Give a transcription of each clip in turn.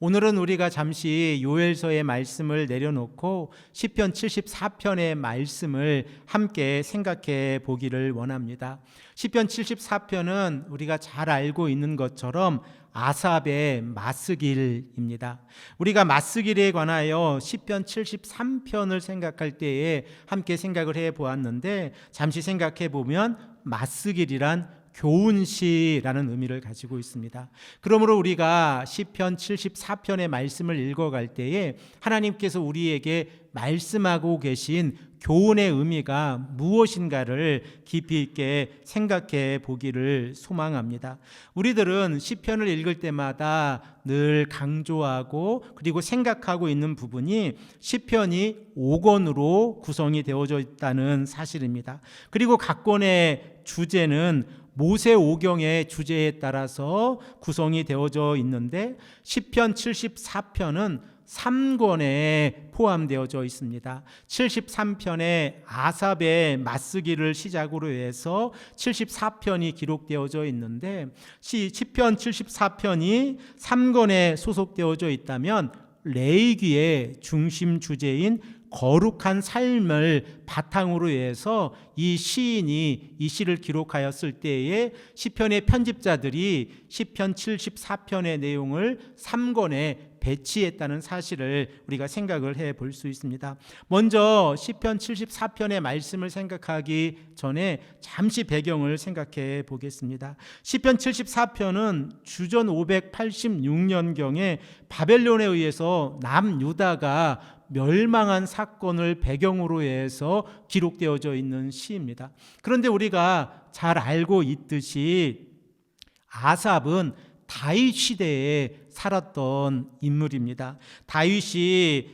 오늘은 우리가 잠시 요엘서의 말씀을 내려놓고 시편 74편의 말씀을 함께 생각해 보기를 원합니다. 시편 74편은 우리가 잘 알고 있는 것처럼 아삽의 맞쓰길입니다. 우리가 맞쓰길에 관하여 시편 73편을 생각할 때에 함께 생각을 해 보았는데, 잠시 생각해 보면 맞쓰길이란 교훈시라는 의미를 가지고 있습니다. 그러므로 우리가 시편 74편의 말씀을 읽어갈 때에 하나님께서 우리에게 말씀하고 계신 교훈의 의미가 무엇인가를 깊이 있게 생각해 보기를 소망합니다. 우리들은 시편을 읽을 때마다 늘 강조하고 그리고 생각하고 있는 부분이 시편이 5권으로 구성이 되어져 있다는 사실입니다. 그리고 각 권의 주제는 모세 오경의 주제에 따라서 구성이 되어져 있는데, 시편 74편은 3권에 포함되어져 있습니다. 73편에 아삽의 맞쓰기를 시작으로 해서 74편이 기록되어져 있는데, 시편 74편이 3권에 소속되어져 있다면 레위기의 중심 주제인 거룩한 삶을 바탕으로 해서 이 시인이 이 시를 기록하였을 때에 시편의 편집자들이 시편 74편의 내용을 3권에 배치했다는 사실을 우리가 생각을 해 볼 수 있습니다. 먼저 시편 74편의 말씀을 생각하기 전에 잠시 배경을 생각해 보겠습니다. 시편 74편은 주전 586년경에 바벨론에 의해서 남유다가 멸망한 사건을 배경으로 해서 기록되어져 있는 시입니다. 그런데 우리가 잘 알고 있듯이 아삽은 다윗 시대에 살았던 인물입니다. 다윗이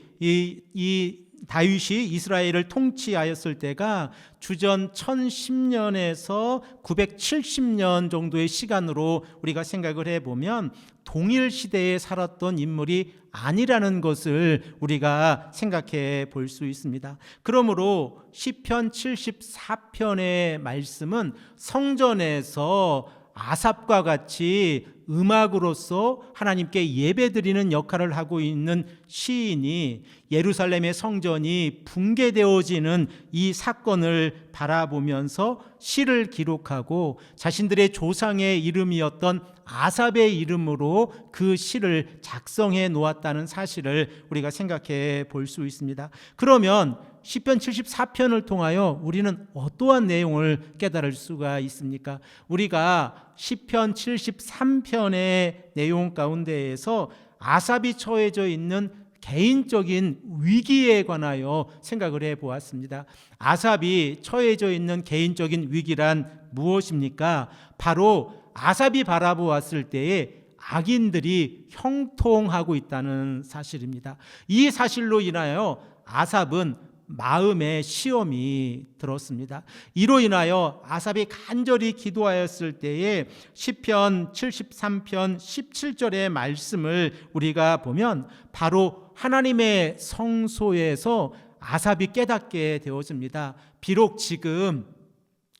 이스라엘을 통치하였을 때가 주전 1010년에서 970년 정도의 시간으로 우리가 생각을 해보면 동일 시대에 살았던 인물이 아니라는 것을 우리가 생각해 볼 수 있습니다. 그러므로 시편 74편의 말씀은 성전에서 아삽과 같이 음악으로서 하나님께 예배드리는 역할을 하고 있는 시인이 예루살렘의 성전이 붕괴되어지는 이 사건을 바라보면서 시를 기록하고 자신들의 조상의 이름이었던 아삽의 이름으로 그 시를 작성해 놓았다는 사실을 우리가 생각해 볼 수 있습니다. 그러면 시편 74편을 통하여 우리는 어떠한 내용을 깨달을 수가 있습니까? 우리가 시편 73편의 내용 가운데에서 아삽이 처해져 있는 개인적인 위기에 관하여 생각을 해 보았습니다. 아삽이 처해져 있는 개인적인 위기란 무엇입니까? 바로 아삽이 바라보았을 때에 악인들이 형통하고 있다는 사실입니다. 이 사실로 인하여 아삽은 마음에 시험이 들었습니다. 이로 인하여 아삽이 간절히 기도하였을 때에 시편 73편 17절의 말씀을 우리가 보면 바로 하나님의 성소에서 아삽이 깨닫게 되어집니다. 비록 지금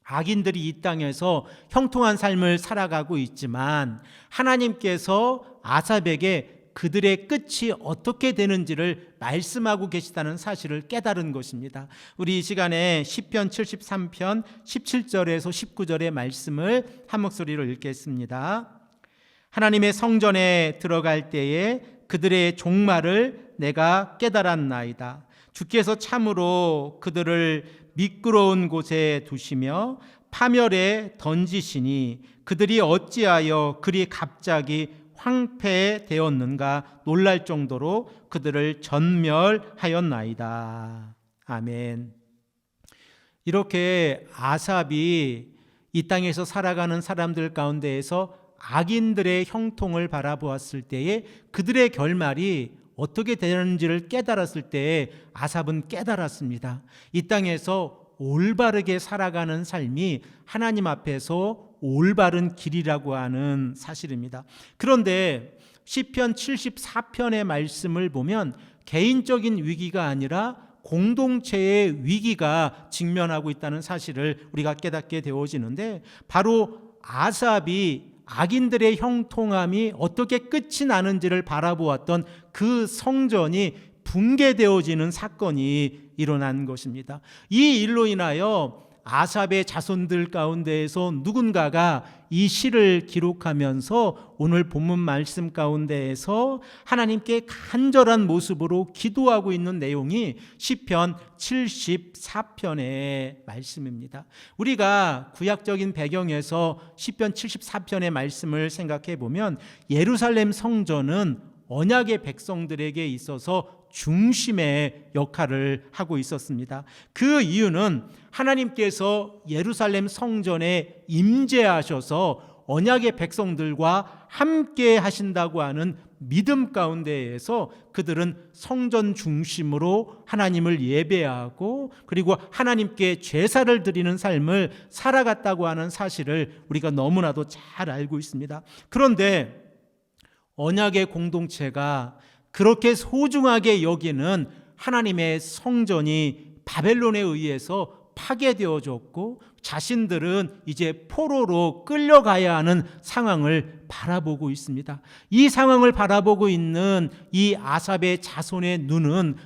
악인들이 이 땅에서 형통한 삶을 살아가고 있지만 하나님께서 아삽에게 그들의 끝이 어떻게 되는지를 말씀하고 계시다는 사실을 깨달은 것입니다. 우리 이 시간에 시편 73편 17절에서 19절의 말씀을 한 목소리로 읽겠습니다. 하나님의 성전에 들어갈 때에 그들의 종말을 내가 깨달았나이다. 주께서 참으로 그들을 미끄러운 곳에 두시며 파멸에 던지시니 그들이 어찌하여 그리 갑자기 황폐되었는가 놀랄 정도로 그들을 전멸하였나이다. 아멘. 이렇게 아삽이 이 땅에서 살아가는 사람들 가운데에서 악인들의 형통을 바라보았을 때에 그들의 결말이 어떻게 되는지를 깨달았을 때에 아삽은 깨달았습니다. 이 땅에서 올바르게 살아가는 삶이 하나님 앞에서 올바른 길이라고 하는 사실입니다. 그런데 시편 74편의 말씀을 보면 개인적인 위기가 아니라 공동체의 위기가 직면하고 있다는 사실을 우리가 깨닫게 되어지는데, 바로 아삽이 악인들의 형통함이 어떻게 끝이 나는지를 바라보았던 그 성전이 붕괴되어지는 사건이 일어난 것입니다. 이 일로 인하여 아삽의 자손들 가운데에서 누군가가 이 시를 기록하면서 오늘 본문 말씀 가운데에서 하나님께 간절한 모습으로 기도하고 있는 내용이 시편 74편의 말씀입니다. 우리가 구약적인 배경에서 시편 74편의 말씀을 생각해 보면 예루살렘 성전은 언약의 백성들에게 있어서 중심의 역할을 하고 있었습니다. 그 이유는 하나님께서 예루살렘 성전에 임재하셔서 언약의 백성들과 함께 하신다고 하는 믿음 가운데에서 그들은 성전 중심으로 하나님을 예배하고 그리고 하나님께 제사를 드리는 삶을 살아갔다고 하는 사실을 우리가 너무나도 잘 알고 있습니다. 그런데 언약의 공동체가 그렇게 소중하게 여기는 하나님의 성전이 바벨론에 의해서 파괴되어졌고 자신들은 이제 포로로 끌려가야 하는 상황을 바라보고 있습니다. 이 상황을 바라보고 있는 이 아삽의 자손의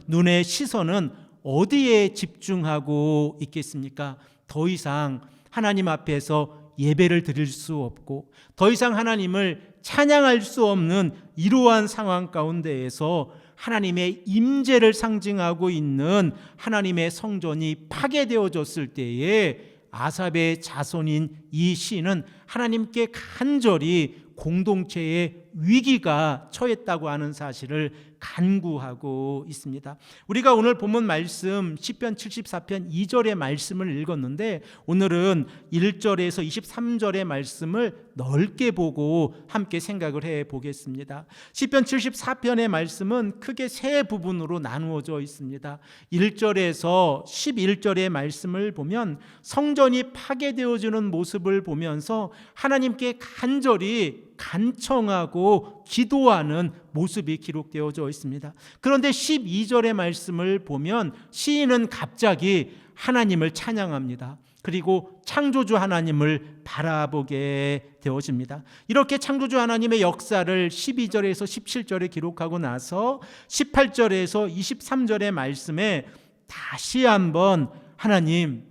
눈의 시선은 어디에 집중하고 있겠습니까? 더 이상 하나님 앞에서 예배를 드릴 수 없고 더 이상 하나님을 찬양할 수 없는 이러한 상황 가운데에서 하나님의 임재를 상징하고 있는 하나님의 성전이 파괴되어졌을 때에 아삽의 자손인 이 시인은 하나님께 간절히 공동체의 위기가 처했다고 하는 사실을 간구하고 있습니다. 우리가 오늘 본문 말씀 시편 74편 2절의 말씀을 읽었는데 오늘은 1절에서 23절의 말씀을 넓게 보고 함께 생각을 해 보겠습니다. 시편 74편의 말씀은 크게 세 부분으로 나누어져 있습니다. 1절에서 11절의 말씀을 보면 성전이 파괴되어지는 모습을 보면서 하나님께 간절히 간청하고 기도하는 모습이 기록되어져 있습니다. 그런데 12절의 말씀을 보면 시인은 갑자기 하나님을 찬양합니다. 그리고 창조주 하나님을 바라보게 되어집니다. 이렇게 창조주 하나님의 역사를 12절에서 17절에 기록하고 나서 18절에서 23절의 말씀에 다시 한번 하나님,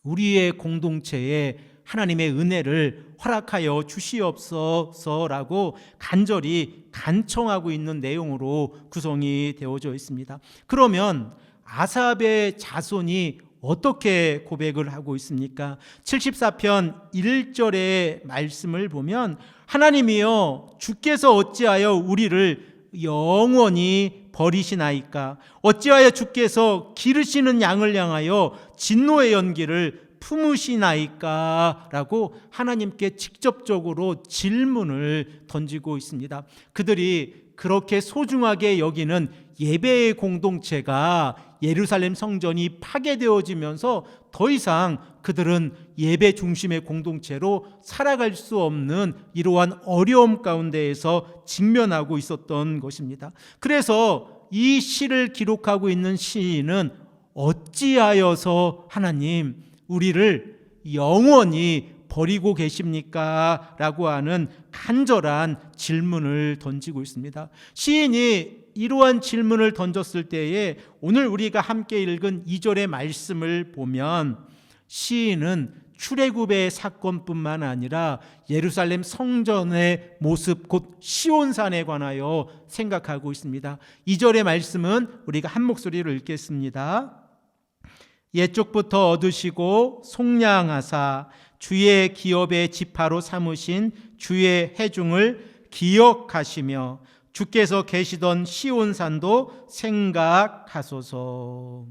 우리의 공동체에 하나님의 은혜를 허락하여 주시옵소서라고 간절히 간청하고 있는 내용으로 구성이 되어져 있습니다. 그러면 아삽의 자손이 어떻게 고백을 하고 있습니까? 74편 1절의 말씀을 보면 하나님이여 주께서 어찌하여 우리를 영원히 버리시나이까? 어찌하여 주께서 기르시는 양을 향하여 진노의 연기를 품으시나이까? 라고 하나님께 직접적으로 질문을 던지고 있습니다. 그들이 그렇게 소중하게 여기는 예배의 공동체가 예루살렘 성전이 파괴되어지면서 더 이상 그들은 예배 중심의 공동체로 살아갈 수 없는 이러한 어려움 가운데에서 직면하고 있었던 것입니다. 그래서 이 시를 기록하고 있는 시인은 어찌하여서 하나님 우리를 영원히 버리고 계십니까? 라고 하는 간절한 질문을 던지고 있습니다. 시인이 이러한 질문을 던졌을 때에 오늘 우리가 함께 읽은 2절의 말씀을 보면 시인은 출애굽의 사건뿐만 아니라 예루살렘 성전의 모습 곧 시온산에 관하여 생각하고 있습니다. 2절의 말씀은 우리가 한 목소리로 읽겠습니다. 옛적부터 얻으시고 속량하사 주의 기업의 지파로 삼으신 주의 해중을 기억하시며 주께서 계시던 시온산도 생각하소서.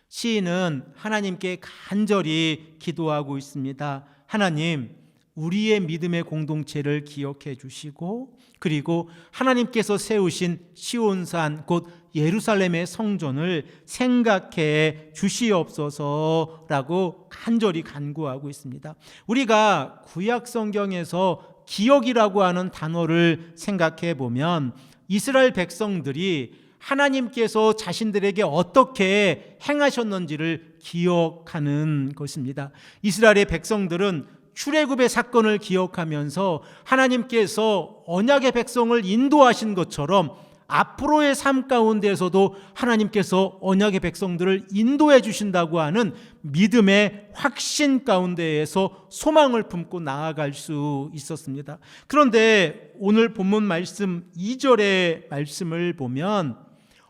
시인은 하나님께 간절히 기도하고 있습니다. 하나님, 우리의 믿음의 공동체를 기억해 주시고 그리고 하나님께서 세우신 시온산 곧 예루살렘의 성전을 생각해 주시옵소서라고 간절히 간구하고 있습니다. 우리가 구약 성경에서 기억이라고 하는 단어를 생각해 보면 이스라엘 백성들이 하나님께서 자신들에게 어떻게 행하셨는지를 기억하는 것입니다. 이스라엘의 백성들은 출애굽의 사건을 기억하면서 하나님께서 언약의 백성을 인도하신 것처럼 앞으로의 삶 가운데에서도 하나님께서 언약의 백성들을 인도해 주신다고 하는 믿음의 확신 가운데에서 소망을 품고 나아갈 수 있었습니다. 그런데 오늘 본문 말씀 2절의 말씀을 보면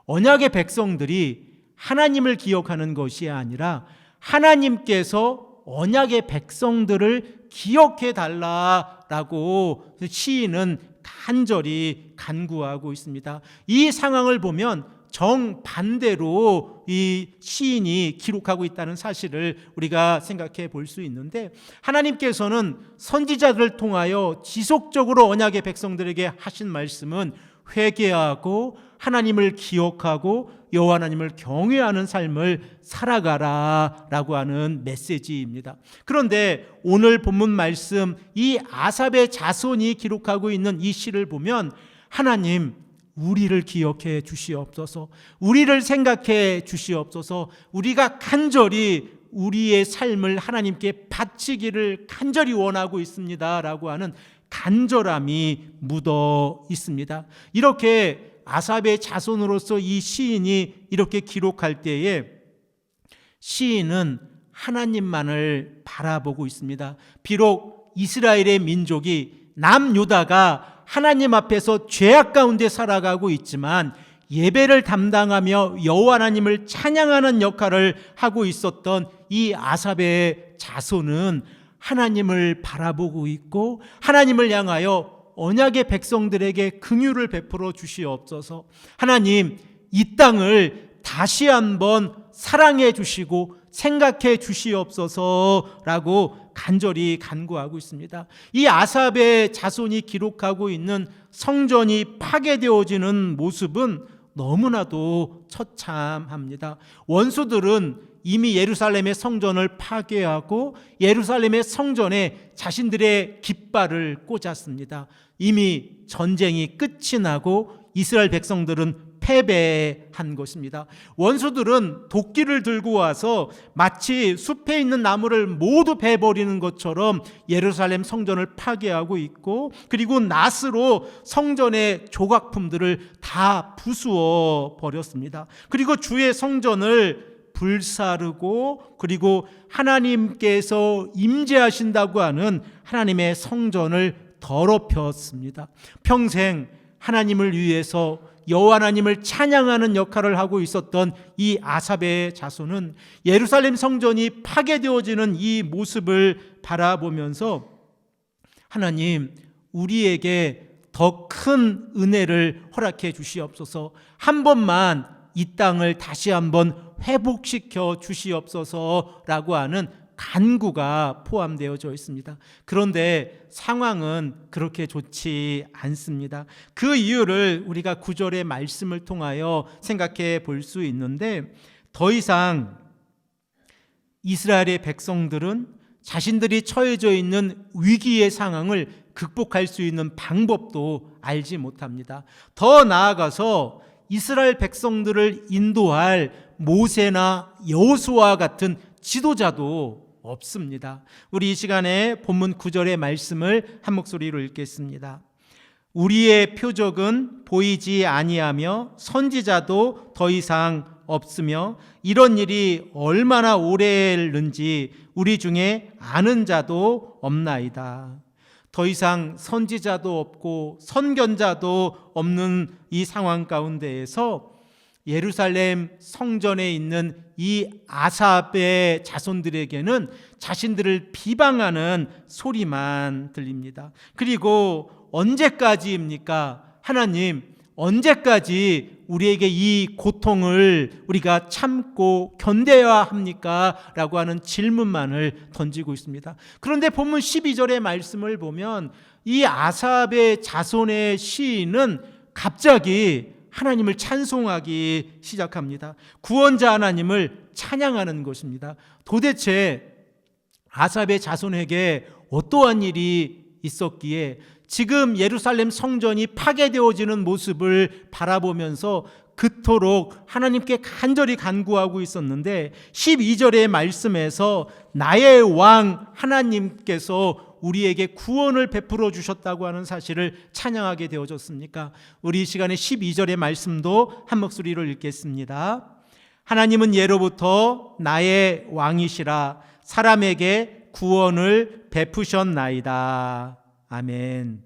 언약의 백성들이 하나님을 기억하는 것이 아니라 하나님께서 언약의 백성들을 기억해 달라라고 시인은 간절히 간구하고 있습니다. 이 상황을 보면 정반대로 이 시인이 기록하고 있다는 사실을 우리가 생각해 볼 수 있는데, 하나님께서는 선지자들을 통하여 지속적으로 언약의 백성들에게 하신 말씀은 회개하고 하나님을 기억하고 여호와 하나님을 경외하는 삶을 살아가라라고 하는 메시지입니다. 그런데 오늘 본문 말씀 이 아삽의 자손이 기록하고 있는 이 시를 보면 하나님 우리를 기억해 주시옵소서, 우리를 생각해 주시옵소서, 우리가 간절히 우리의 삶을 하나님께 바치기를 간절히 원하고 있습니다 라고 하는 간절함이 묻어 있습니다. 이렇게 아삽의 자손으로서 이 시인이 이렇게 기록할 때에 시인은 하나님만을 바라보고 있습니다. 비록 이스라엘의 민족이 남유다가 하나님 앞에서 죄악 가운데 살아가고 있지만 예배를 담당하며 여호와 하나님을 찬양하는 역할을 하고 있었던 이 아삽의 자손은 하나님을 바라보고 있고 하나님을 향하여 언약의 백성들에게 긍휼을 베풀어 주시옵소서, 하나님 이 땅을 다시 한번 사랑해 주시고 생각해 주시옵소서라고 간절히 간구하고 있습니다. 이 아삽의 자손이 기록하고 있는 성전이 파괴되어지는 모습은 너무나도 처참합니다. 원수들은 이미 예루살렘의 성전을 파괴하고 예루살렘의 성전에 자신들의 깃발을 꽂았습니다. 이미 전쟁이 끝이 나고 이스라엘 백성들은 패배한 것입니다. 원수들은 도끼를 들고 와서 마치 숲에 있는 나무를 모두 베버리는 것처럼 예루살렘 성전을 파괴하고 있고, 그리고 낫으로 성전의 조각품들을 다 부수어 버렸습니다. 그리고 주의 성전을 불사르고 그리고 하나님께서 임재하신다고 하는 하나님의 성전을 더럽혔습니다. 평생 하나님을 위해서 여호와 하나님을 찬양하는 역할을 하고 있었던 이 아삽의 자손은 예루살렘 성전이 파괴되어지는 이 모습을 바라보면서 하나님 우리에게 더 큰 은혜를 허락해 주시옵소서, 한 번만 이 땅을 다시 한번 회복시켜 주시옵소서라고 하는 간구가 포함되어져 있습니다. 그런데 상황은 그렇게 좋지 않습니다. 그 이유를 우리가 9절의 말씀을 통하여 생각해 볼 수 있는데, 더 이상 이스라엘의 백성들은 자신들이 처해져 있는 위기의 상황을 극복할 수 있는 방법도 알지 못합니다. 더 나아가서 이스라엘 백성들을 인도할 모세나 여호수아와 같은 지도자도 없습니다. 우리 이 시간에 본문 9절의 말씀을 한 목소리로 읽겠습니다. 우리의 표적은 보이지 아니하며 선지자도 더 이상 없으며 이런 일이 얼마나 오래는지 우리 중에 아는 자도 없나이다. 더 이상 선지자도 없고 선견자도 없는 이 상황 가운데에서 예루살렘 성전에 있는 이 아삽의 자손들에게는 자신들을 비방하는 소리만 들립니다. 그리고 언제까지입니까? 하나님, 언제까지 우리에게 이 고통을 우리가 참고 견뎌야 합니까? 라고 하는 질문만을 던지고 있습니다. 그런데 본문 12절의 말씀을 보면 이 아삽의 자손의 시인은 갑자기 하나님을 찬송하기 시작합니다. 구원자 하나님을 찬양하는 것입니다. 도대체 아삽의 자손에게 어떠한 일이 있었기에 지금 예루살렘 성전이 파괴되어지는 모습을 바라보면서 그토록 하나님께 간절히 간구하고 있었는데 12절의 말씀에서 나의 왕 하나님께서 우리에게 구원을 베풀어 주셨다고 하는 사실을 찬양하게 되어졌습니까? 우리 이 시간에 12절의 말씀도 한 목소리로 읽겠습니다. 하나님은 예로부터 나의 왕이시라 사람에게 구원을 베푸셨나이다. 아멘.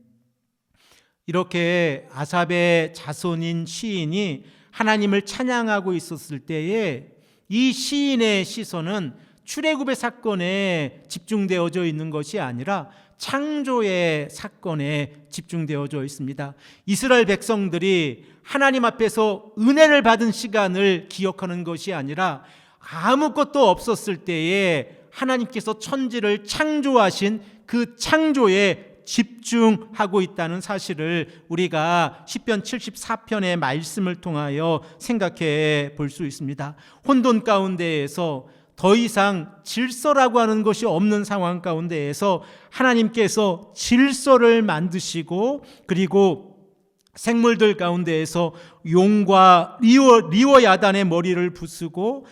이렇게 아삽의 자손인 시인이 하나님을 찬양하고 있었을 때에 이 시인의 시선은 출애굽의 사건에 집중되어져 있는 것이 아니라 창조의 사건에 집중되어져 있습니다. 이스라엘 백성들이 하나님 앞에서 은혜를 받은 시간을 기억하는 것이 아니라 아무것도 없었을 때에 하나님께서 천지를 창조하신 그 창조에 집중하고 있다는 사실을 우리가 시편 74편의 말씀을 통하여 생각해 볼 수 있습니다. 혼돈 가운데에서 더 이상 질서라고 하는 것이 없는 상황 가운데에서 하나님께서 질서를 만드시고 그리고 생물들 가운데에서 용과 리워야단의 머리를 부수고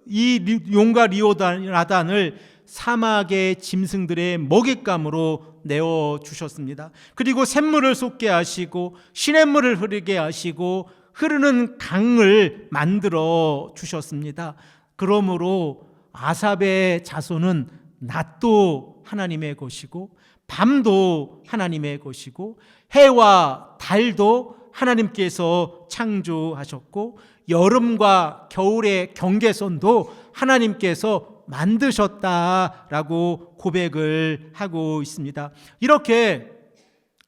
이 용과 리워야단을 사막의 짐승들의 먹잇감으로 내어주셨습니다. 그리고 샘물을 솟게 하시고 시냇물을 흐르게 하시고 흐르는 강을 만들어 주셨습니다. 그러므로 아삽의 자손은 낮도 하나님의 것이고 밤도 하나님의 것이고 해와 달도 하나님께서 창조하셨고 여름과 겨울의 경계선도 하나님께서 만드셨다라고 고백을 하고 있습니다. 이렇게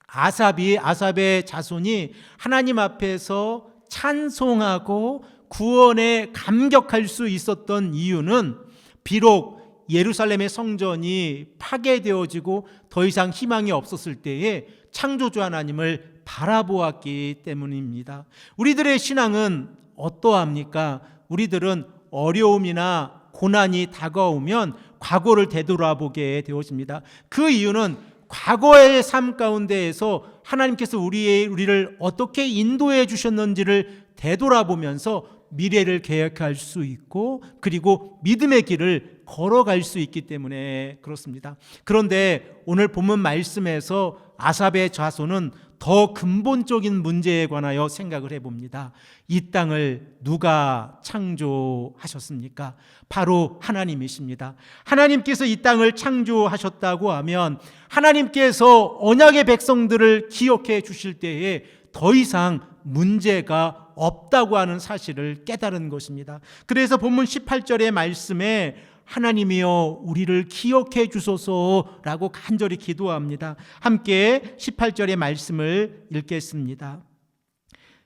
아삽의 자손이 하나님 앞에서 찬송하고 구원에 감격할 수 있었던 이유는 비록 예루살렘의 성전이 파괴되어지고 더 이상 희망이 없었을 때에 창조주 하나님을 바라보았기 때문입니다. 우리들의 신앙은 어떠합니까? 우리들은 어려움이나 고난이 다가오면 과거를 되돌아보게 되어집니다. 그 이유는 과거의 삶 가운데에서 하나님께서 우리를 어떻게 인도해 주셨는지를 되돌아보면서 미래를 계획할 수 있고 그리고 믿음의 길을 걸어갈 수 있기 때문에 그렇습니다. 그런데 오늘 본문 말씀에서 아삽의 자손은 더 근본적인 문제에 관하여 생각을 해봅니다. 이 땅을 누가 창조하셨습니까? 바로 하나님이십니다. 하나님께서 이 땅을 창조하셨다고 하면 하나님께서 언약의 백성들을 기억해 주실 때에 더 이상 문제가 없다고 하는 사실을 깨달은 것입니다. 그래서 본문 18절의 말씀에 하나님이여 우리를 기억해 주소서라고 간절히 기도합니다. 함께 18절의 말씀을 읽겠습니다.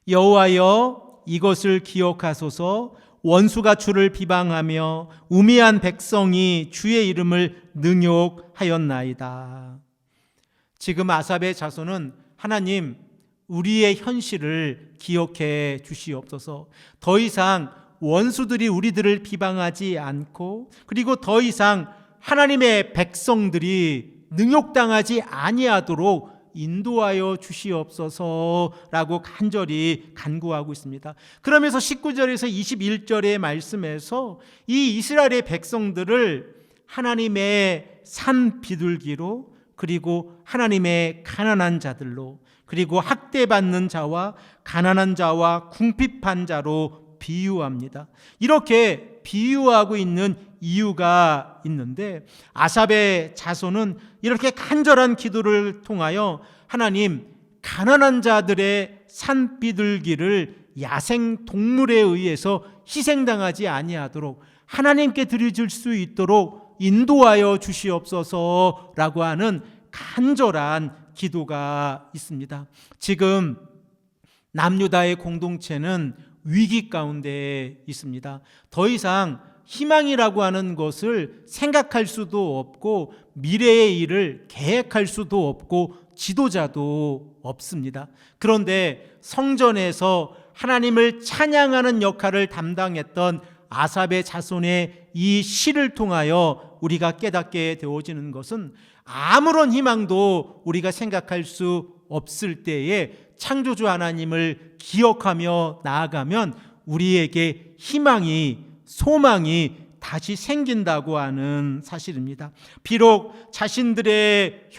여호와여 이것을 기억하소서. 원수가 주를 비방하며 우매한 백성이 주의 이름을 능욕하였나이다. 지금 아삽의 자손은 하나님 우리의 현실을 기억해 주시옵소서. 더 이상 원수들이 우리들을 비방하지 않고 그리고 더 이상 하나님의 백성들이 능욕당하지 아니하도록 인도하여 주시옵소서라고 간절히 간구하고 있습니다. 그러면서 19절에서 21절의 말씀에서 이 이스라엘의 백성들을 하나님의 산 비둘기로 그리고 하나님의 가난한 자들로 그리고 학대받는 자와 가난한 자와 궁핍한 자로 비유합니다. 이렇게 비유하고 있는 이유가 있는데 아삽의 자손은 이렇게 간절한 기도를 통하여 하나님 가난한 자들의 산비둘기를 야생 동물에 의해서 희생당하지 아니하도록 하나님께 드려질 수 있도록 인도하여 주시옵소서라고 하는 간절한 기도가 있습니다. 지금 남유다의 공동체는 위기 가운데 있습니다. 더 이상 희망이라고 하는 것을 생각할 수도 없고 미래의 일을 계획할 수도 없고 지도자도 없습니다. 그런데 성전에서 하나님을 찬양하는 역할을 담당했던 아삽의 자손의 이 시를 통하여 우리가 깨닫게 되어지는 것은 아무런 희망도 우리가 생각할 수 없을 때에 창조주 하나님을 기억하며 나아가면 우리에게 희망이, 소망이 다시 생긴다고 하는 사실입니다. 비록 자신들의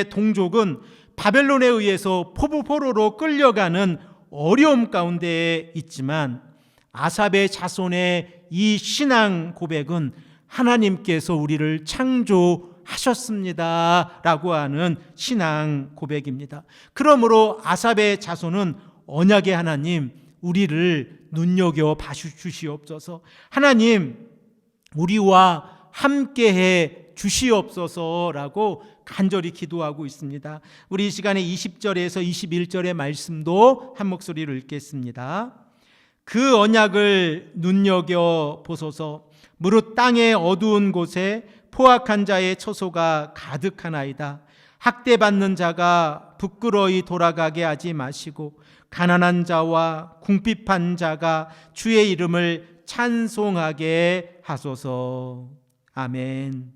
동족은 바벨론에 의해서 포로로 끌려가는 어려움 가운데 있지만 아삽의 자손의 이 신앙 고백은 하나님께서 우리를 창조하셨습니다 라고 하는 신앙 고백입니다. 그러므로 아삽의 자손은 언약의 하나님, 우리를 눈여겨 봐주시옵소서. 하나님, 우리와 함께해 주시옵소서라고 간절히 기도하고 있습니다. 우리 이 시간에 20절에서 21절의 말씀도 한 목소리로 읽겠습니다. 그 언약을 눈여겨 보소서. 무릇 땅의 어두운 곳에 포악한 자의 처소가 가득하나이다. 학대받는 자가 부끄러이 돌아가게 하지 마시고 가난한 자와 궁핍한 자가 주의 이름을 찬송하게 하소서. 아멘.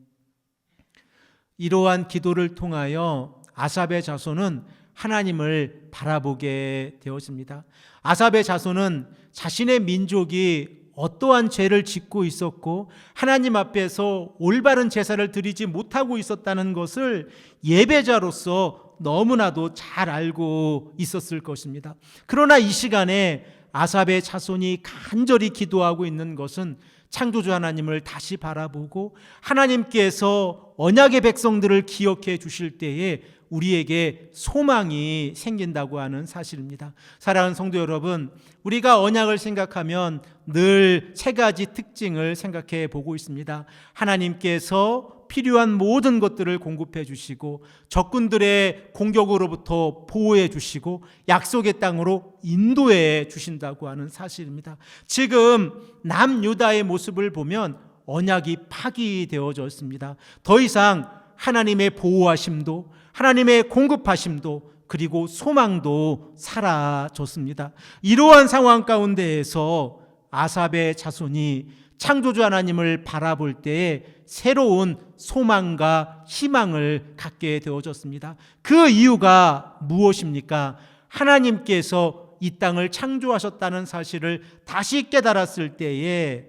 이러한 기도를 통하여 아삽의 자손은 하나님을 바라보게 되었습니다. 아삽의 자손은 자신의 민족이 어떠한 죄를 짓고 있었고 하나님 앞에서 올바른 제사를 드리지 못하고 있었다는 것을 예배자로서 너무나도 잘 알고 있었을 것입니다. 그러나 이 시간에 아삽의 자손이 간절히 기도하고 있는 것은 창조주 하나님을 다시 바라보고 하나님께서 언약의 백성들을 기억해 주실 때에 우리에게 소망이 생긴다고 하는 사실입니다. 사랑하는 성도 여러분, 우리가 언약을 생각하면 늘 세 가지 특징을 생각해 보고 있습니다. 하나님께서 필요한 모든 것들을 공급해 주시고 적군들의 공격으로부터 보호해 주시고 약속의 땅으로 인도해 주신다고 하는 사실입니다. 지금 남유다의 모습을 보면 언약이 파기되어졌습니다. 더 이상 하나님의 보호하심도 하나님의 공급하심도 그리고 소망도 사라졌습니다. 이러한 상황 가운데에서 아삽의 자손이 창조주 하나님을 바라볼 때에 새로운 소망과 희망을 갖게 되어졌습니다. 그 이유가 무엇입니까? 하나님께서 이 땅을 창조하셨다는 사실을 다시 깨달았을 때에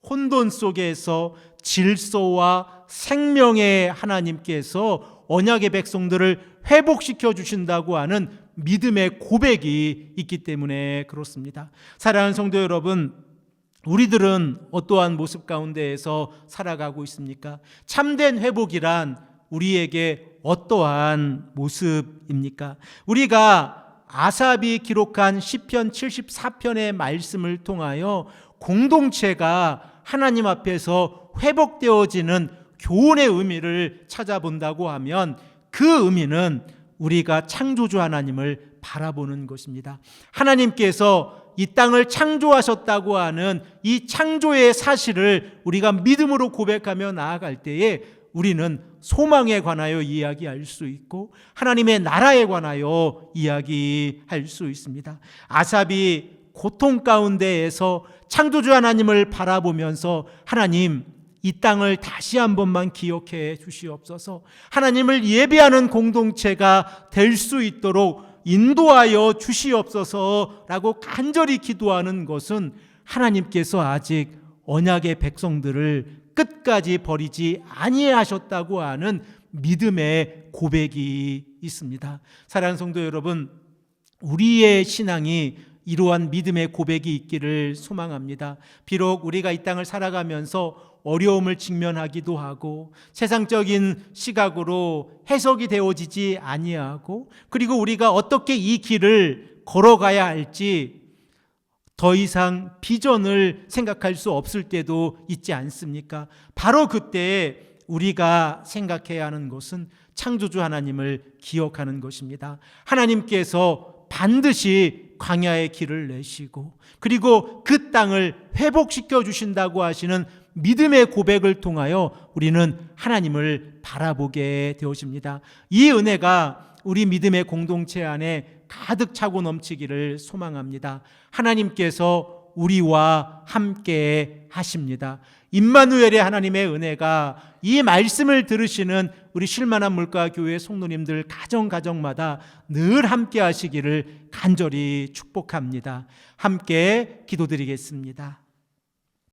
혼돈 속에서 질서와 생명의 하나님께서 언약의 백성들을 회복시켜 주신다고 하는 믿음의 고백이 있기 때문에 그렇습니다. 사랑하는 성도 여러분, 우리들은 어떠한 모습 가운데에서 살아가고 있습니까? 참된 회복이란 우리에게 어떠한 모습입니까? 우리가 아삽이 기록한 시편 74편의 말씀을 통하여 공동체가 하나님 앞에서 회복되어지는 교훈의 의미를 찾아본다고 하면 그 의미는 우리가 창조주 하나님을 바라보는 것입니다. 하나님께서 이 땅을 창조하셨다고 하는 이 창조의 사실을 우리가 믿음으로 고백하며 나아갈 때에 우리는 소망에 관하여 이야기할 수 있고 하나님의 나라에 관하여 이야기할 수 있습니다. 아삽이 고통 가운데에서 창조주 하나님을 바라보면서 하나님, 이 땅을 다시 한 번만 기억해 주시옵소서. 하나님을 예배하는 공동체가 될 수 있도록 인도하여 주시옵소서라고 간절히 기도하는 것은 하나님께서 아직 언약의 백성들을 끝까지 버리지 아니하셨다고 하는 믿음의 고백이 있습니다. 사랑하는 성도 여러분, 우리의 신앙이 이러한 믿음의 고백이 있기를 소망합니다. 비록 우리가 이 땅을 살아가면서 어려움을 직면하기도 하고 세상적인 시각으로 해석이 되어지지 아니하고 그리고 우리가 어떻게 이 길을 걸어가야 할지 더 이상 비전을 생각할 수 없을 때도 있지 않습니까? 바로 그때 우리가 생각해야 하는 것은 창조주 하나님을 기억하는 것입니다. 하나님께서 반드시 광야의 길을 내시고 그리고 그 땅을 회복시켜 주신다고 하시는 믿음의 고백을 통하여 우리는 하나님을 바라보게 되어집니다. 이 은혜가 우리 믿음의 공동체 안에 가득 차고 넘치기를 소망합니다. 하나님께서 우리와 함께 하십니다. 임마누엘의 하나님의 은혜가 이 말씀을 들으시는 우리 쉴만한 물가교회 성도님들 가정마다 늘 함께 하시기를 간절히 축복합니다. 함께 기도드리겠습니다.